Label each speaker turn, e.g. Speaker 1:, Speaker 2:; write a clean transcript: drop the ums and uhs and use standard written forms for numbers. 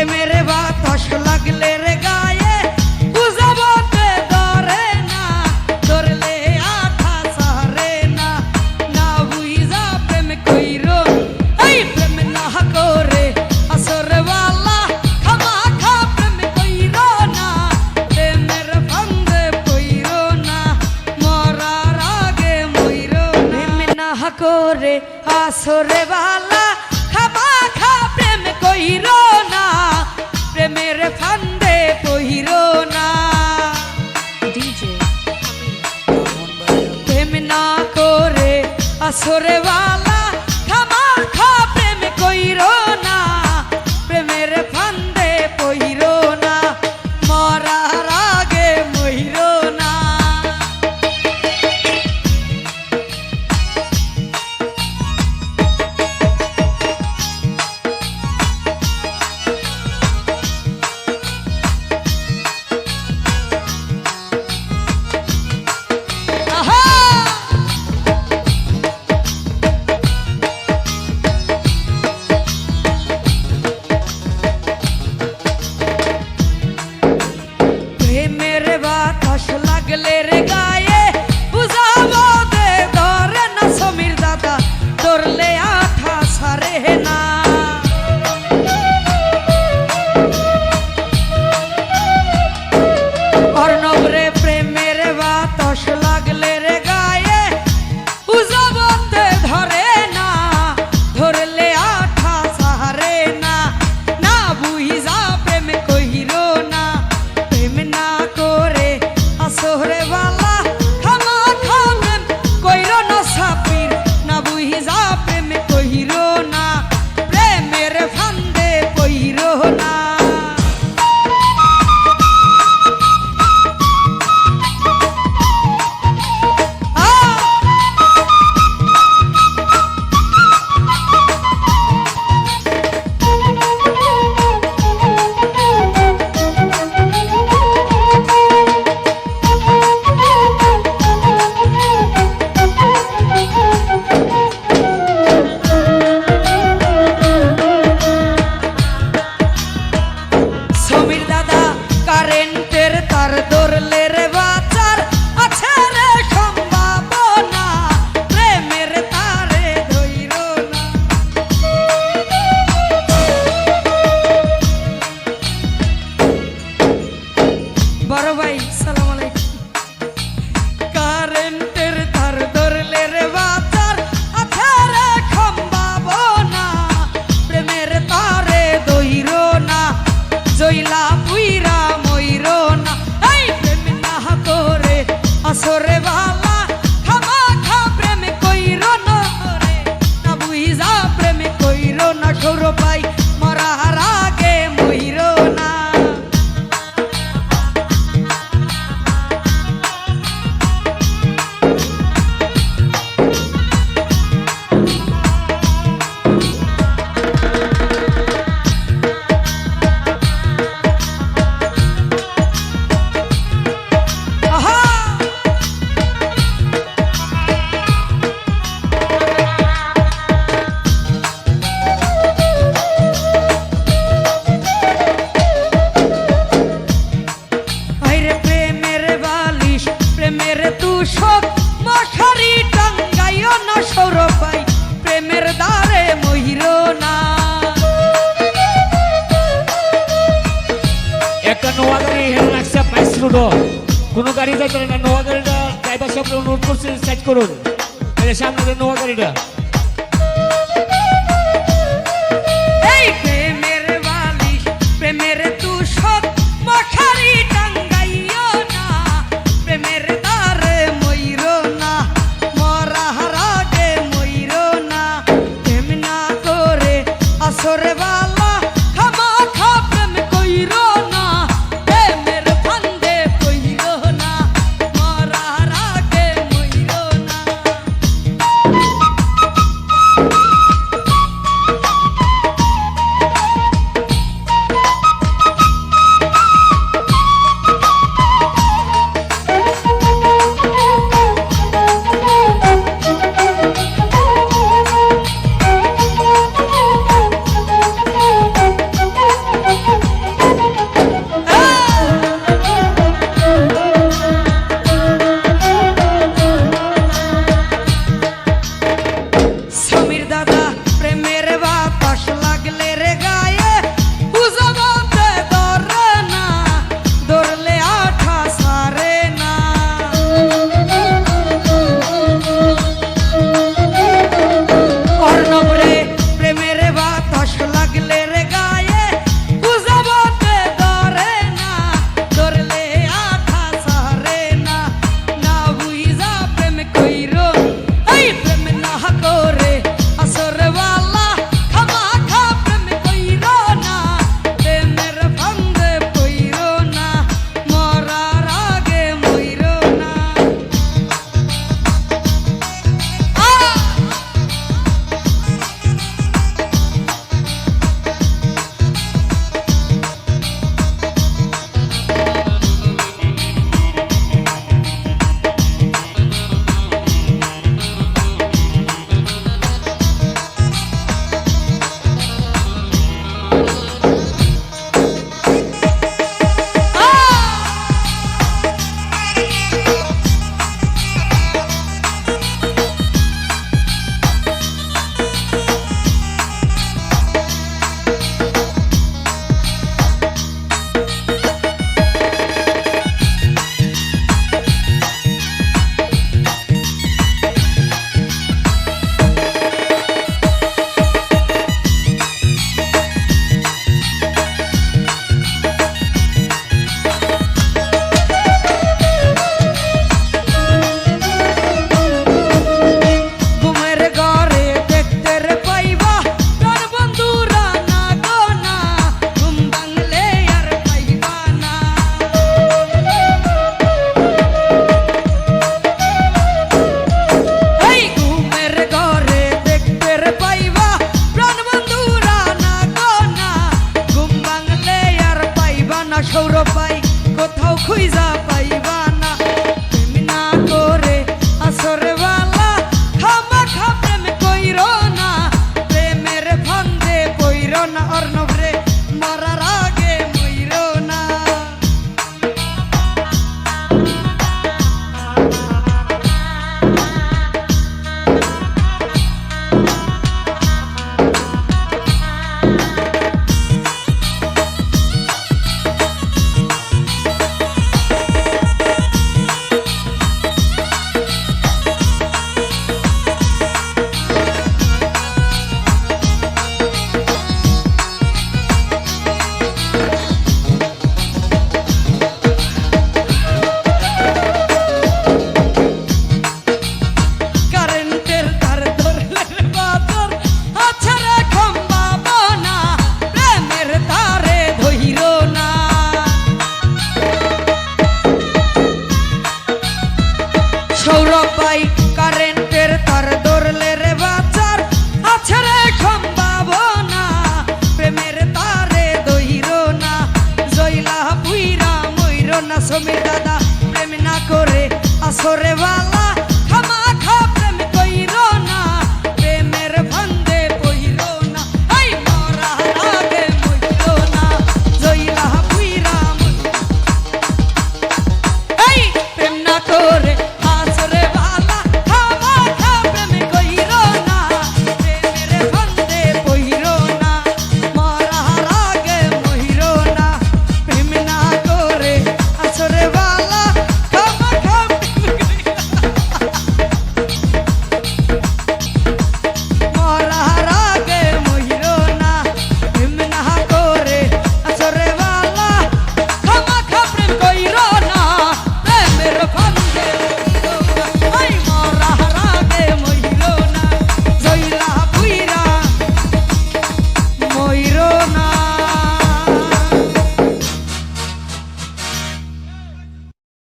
Speaker 1: প্রেমের বাতাস লাগলে রে গায়ে বুঝাবতে ধরে না, ধরলে আঠা সারে না, না বুঝা প্রেম কইরো এই প্রেম না করে আসরওয়ালা খামাখা প্রেম কইরো না, প্রেমের ফান্দে পইরো না, মরার আগে মইরো না। প্রেম না করে আসরওয়ালা খামাখা প্রেম কইরো না, প্রেমের ফান্দে পইরো না। প্রেম না করে আসরওয়ালা খামাখা প্রেম কইরো না, প্রেমের ফান্দে পইরো না, মরার আগে মইরো না। প্রেমের বাতাস লাগলে রে গায়ে বুঝাবো দে ধরে না, সমীর দাদা ধরলে আঠা সারে না। অর্ণবরে প্রেমের বাতাস লাগলে রে গায়ে বুঝাবো দে ধরে না, ধরলে আঠা সারে না, না বুঝা প্রেম কইরো না, প্রেম না করে আসরওয়ালা খামাখা প্রেম কইরো না, সাপির না বুঝা প্রেম কইরো না, প্রেমের ফান্দে পইরো না। সমীর দাদা কারেন্টের তার ধরলে রে বাচার আছে রে সম্ভাবনা, প্রেমের তারে ধইরো না। বড় ভাই সালাম আলাইকুম। কারেন্টের তার ধরলে রে বাচার আছে রে সম্ভাবনা, প্রেমের তারে ধইরো না, জইলা পুইরা মইরো না। এই প্রেম না করে আসরওয়ালা খামাখা প্রেম কইরো না রে, না বুঝা প্রেম কইরো না, সৌরভ ভাই মরার আগে মইরো না। প্রেমের তুষক মশারি টাঙ্গাইও না, সৌরভ ভাই প্রেমের দ্বারে মহিরো না।
Speaker 2: একটা নোয়া গাড়ি হেল লাগছে 22 রোড, কোনো গাড়ি যাইতে না, নোয়া গাড়িটা ড্রাইভার সাহেবকে অনুরোধ করছি সাইড করুন, এর সামনে নোয়া গাড়িটা।
Speaker 1: এই প্রেমের বালিশ প্রেমের তুষক মশারি টাঙ্গাইও না, প্রেমের দ্বারে মইরো না, মরার আগে মইরো না। প্রেম না করে আসরওয়ালা খামাখা প্রেম কইরো না, প্রেমের ফান্দে পইরো না, মরার আগে মইরো না। না অর্ণব রে মরার আগে মইরো না। সৌরভ ভাই কারেন্টের তার ধরলে রে বাজার আছে রে সম্ভাবনা প্রেমের তারে দইরো না জইলা পুইরা মইরো না সমীর দাদা প্রেম না করে আসরে